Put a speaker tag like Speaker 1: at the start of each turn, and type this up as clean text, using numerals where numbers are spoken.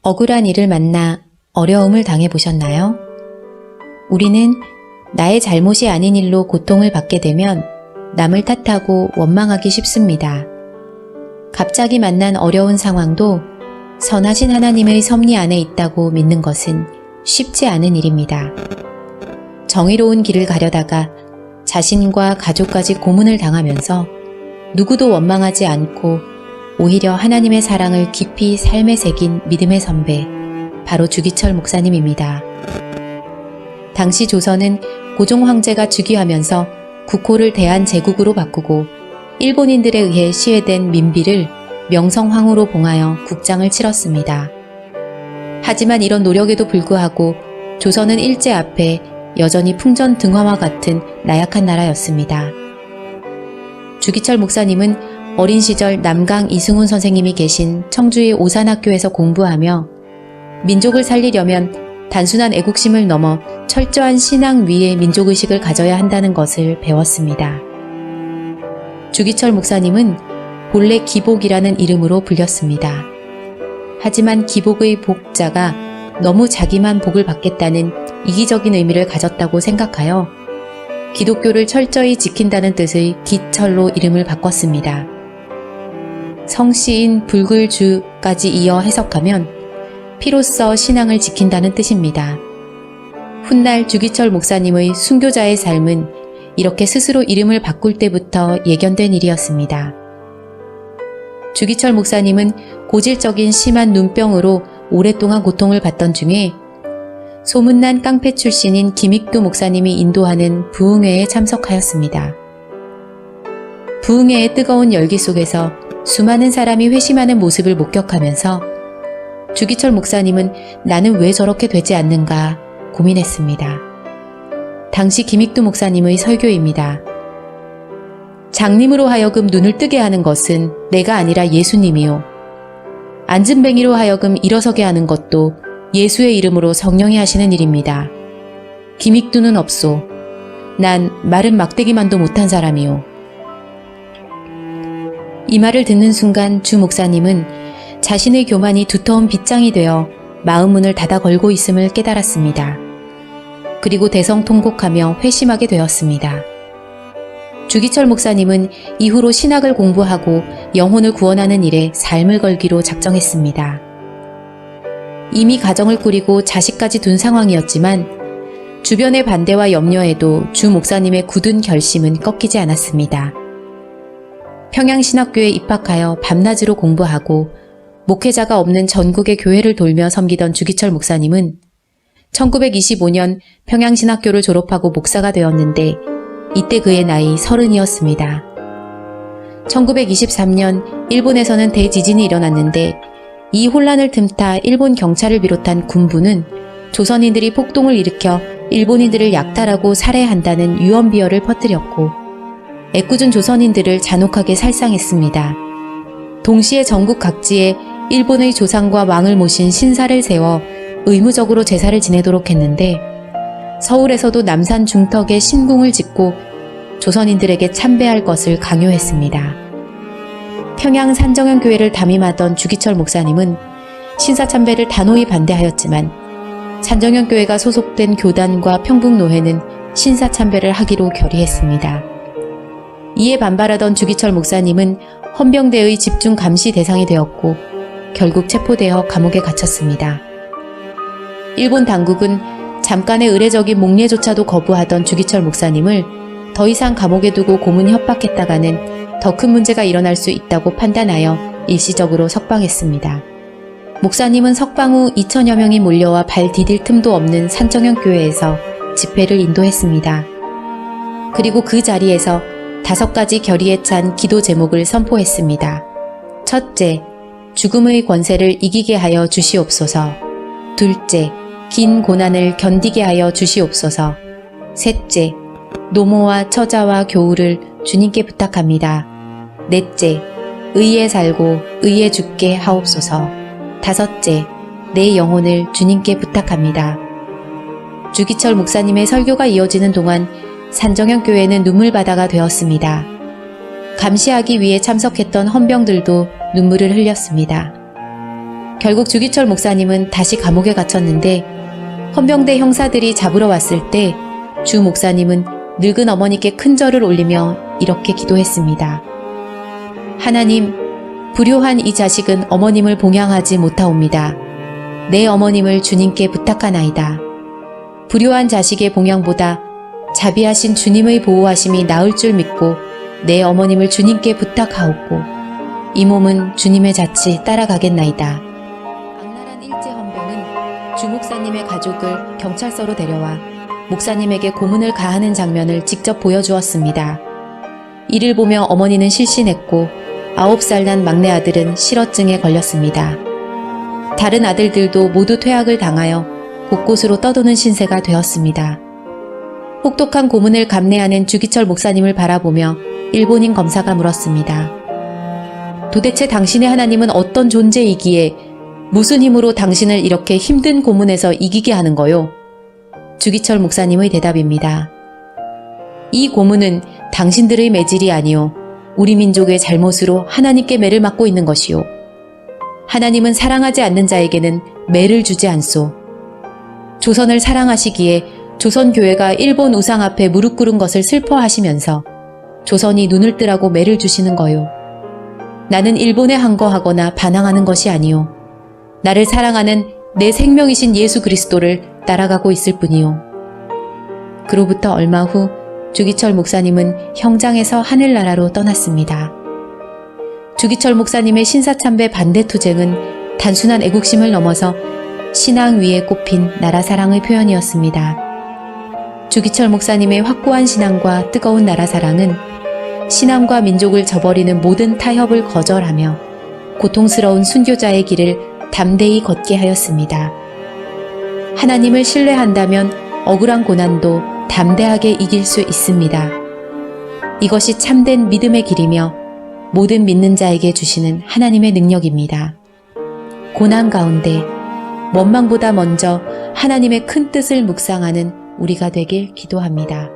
Speaker 1: 억울한 일을 만나 어려움을 당해보셨나요? 우리는 나의 잘못이 아닌 일로 고통을 받게 되면 남을 탓하고 원망하기 쉽습니다. 갑자기 만난 어려운 상황도 선하신 하나님의 섭리 안에 있다고 믿는 것은 쉽지 않은 일입니다. 정의로운 길을 가려다가 자신과 가족까지 고문을 당하면서 누구도 원망하지 않고 오히려 하나님의 사랑을 깊이 삶에 새긴 믿음의 선배, 바로 주기철 목사님입니다. 당시 조선은 고종 황제가 즉위하면서 국호를 대한제국으로 바꾸고 일본인들에 의해 시해된 민비를 명성황후로 봉하여 국장을 치렀습니다. 하지만 이런 노력에도 불구하고 조선은 일제 앞에 여전히 풍전등화와 같은 나약한 나라였습니다. 주기철 목사님은 어린 시절 남강 이승훈 선생님이 계신 청주의 오산학교에서 공부하며 민족을 살리려면 단순한 애국심을 넘어 철저한 신앙 위에 민족의식을 가져야 한다는 것을 배웠습니다. 주기철 목사님은 본래 기복이라는 이름으로 불렸습니다. 하지만 기복의 복자가 너무 자기만 복을 받겠다는 이기적인 의미를 가졌다고 생각하여 기독교를 철저히 지킨다는 뜻의 기철로 이름을 바꿨습니다. 성씨인 불글주까지 이어 해석하면 피로써 신앙을 지킨다는 뜻입니다. 훗날 주기철 목사님의 순교자의 삶은 이렇게 스스로 이름을 바꿀 때부터 예견된 일이었습니다. 주기철 목사님은 고질적인 심한 눈병으로 오랫동안 고통을 받던 중에 소문난 깡패 출신인 김익두 목사님이 인도하는 부흥회에 참석하였습니다. 부흥회의 뜨거운 열기 속에서 수많은 사람이 회심하는 모습을 목격하면서 주기철 목사님은 나는 왜 저렇게 되지 않는가 고민했습니다. 당시 김익두 목사님의 설교입니다. 장님으로 하여금 눈을 뜨게 하는 것은 내가 아니라 예수님이요. 앉은뱅이로 하여금 일어서게 하는 것도 예수의 이름으로 성령이 하시는 일입니다. 김익두는 없소. 난 마른 막대기만도 못한 사람이요. 이 말을 듣는 순간 주 목사님은 자신의 교만이 두터운 빗장이 되어 마음문을 닫아 걸고 있음을 깨달았습니다. 그리고 대성통곡하며 회심하게 되었습니다. 주기철 목사님은 이후로 신학을 공부하고 영혼을 구원하는 일에 삶을 걸기로 작정했습니다. 이미 가정을 꾸리고 자식까지 둔 상황이었지만 주변의 반대와 염려에도 주 목사님의 굳은 결심은 꺾이지 않았습니다. 평양신학교에 입학하여 밤낮으로 공부하고 목회자가 없는 전국의 교회를 돌며 섬기던 주기철 목사님은 1925년 평양신학교를 졸업하고 목사가 되었는데 이때 그의 나이 30이었습니다. 1923년 일본에서는 대지진이 일어났는데 이 혼란을 틈타 일본 경찰을 비롯한 군부는 조선인들이 폭동을 일으켜 일본인들을 약탈하고 살해한다는 유언비어를 퍼뜨렸고 애꿎은 조선인들을 잔혹하게 살상했습니다. 동시에 전국 각지에 일본의 조상과 왕을 모신 신사를 세워 의무적으로 제사를 지내도록 했는데 서울에서도 남산 중턱에 신궁을 짓고 조선인들에게 참배할 것을 강요했습니다. 평양 산정현교회를 담임하던 주기철 목사님은 신사참배를 단호히 반대하였지만 산정현교회가 소속된 교단과 평북노회는 신사참배를 하기로 결의했습니다. 이에 반발하던 주기철 목사님은 헌병대의 집중 감시 대상이 되었고 결국 체포되어 감옥에 갇혔습니다. 일본 당국은 잠깐의 의례적인 목례조차도 거부하던 주기철 목사님을 더 이상 감옥에 두고 고문 협박했다가는 더 큰 문제가 일어날 수 있다고 판단하여 일시적으로 석방했습니다. 목사님은 석방 후 2천여 명이 몰려와 발 디딜 틈도 없는 산정현교회에서 집회를 인도했습니다. 그리고 그 자리에서 5가지 결의에 찬 기도 제목을 선포했습니다. 첫째, 죽음의 권세를 이기게 하여 주시옵소서. 둘째, 긴 고난을 견디게 하여 주시옵소서. 셋째, 노모와 처자와 교우를 주님께 부탁합니다. 넷째, 의에 살고 의에 죽게 하옵소서. 다섯째, 내 영혼을 주님께 부탁합니다. 주기철 목사님의 설교가 이어지는 동안 산정현교회는 눈물바다가 되었습니다. 감시하기 위해 참석했던 헌병들도 눈물을 흘렸습니다. 결국 주기철 목사님은 다시 감옥에 갇혔는데 헌병대 형사들이 잡으러 왔을 때 주 목사님은 늙은 어머니께 큰 절을 올리며 이렇게 기도했습니다. 하나님, 불효한 이 자식은 어머님을 봉양하지 못하옵니다. 내 어머님을 주님께 부탁하나이다. 불효한 자식의 봉양보다 자비하신 주님의 보호하심이 나을 줄 믿고 내 어머님을 주님께 부탁하옵고 이 몸은 주님의 자치 따라가겠나이다. 악랄한 일제 헌병은 주 목사님의 가족을 경찰서로 데려와 목사님에게 고문을 가하는 장면을 직접 보여주었습니다. 이를 보며 어머니는 실신했고 9살 난 막내 아들은 실어증에 걸렸습니다. 다른 아들들도 모두 퇴학을 당하여 곳곳으로 떠도는 신세가 되었습니다. 혹독한 고문을 감내하는 주기철 목사님을 바라보며 일본인 검사가 물었습니다. 도대체 당신의 하나님은 어떤 존재이기에 무슨 힘으로 당신을 이렇게 힘든 고문에서 이기게 하는 거요? 주기철 목사님의 대답입니다. 이 고문은 당신들의 매질이 아니요 우리 민족의 잘못으로 하나님께 매를 맞고 있는 것이요. 하나님은 사랑하지 않는 자에게는 매를 주지 않소. 조선을 사랑하시기에 조선교회가 일본 우상 앞에 무릎 꿇은 것을 슬퍼하시면서 조선이 눈을 뜨라고 매를 주시는 거요. 나는 일본에 항거하거나 반항하는 것이 아니요. 나를 사랑하는 내 생명이신 예수 그리스도를 따라가고 있을 뿐이요. 그로부터 얼마 후 주기철 목사님은 형장에서 하늘나라로 떠났습니다. 주기철 목사님의 신사참배 반대 투쟁은 단순한 애국심을 넘어서 신앙 위에 꼽힌 나라 사랑의 표현이었습니다. 주기철 목사님의 확고한 신앙과 뜨거운 나라 사랑은 신앙과 민족을 저버리는 모든 타협을 거절하며 고통스러운 순교자의 길을 담대히 걷게 하였습니다. 하나님을 신뢰한다면 억울한 고난도 담대하게 이길 수 있습니다. 이것이 참된 믿음의 길이며 모든 믿는 자에게 주시는 하나님의 능력입니다. 고난 가운데 원망보다 먼저 하나님의 큰 뜻을 묵상하는 우리가 되길 기도합니다.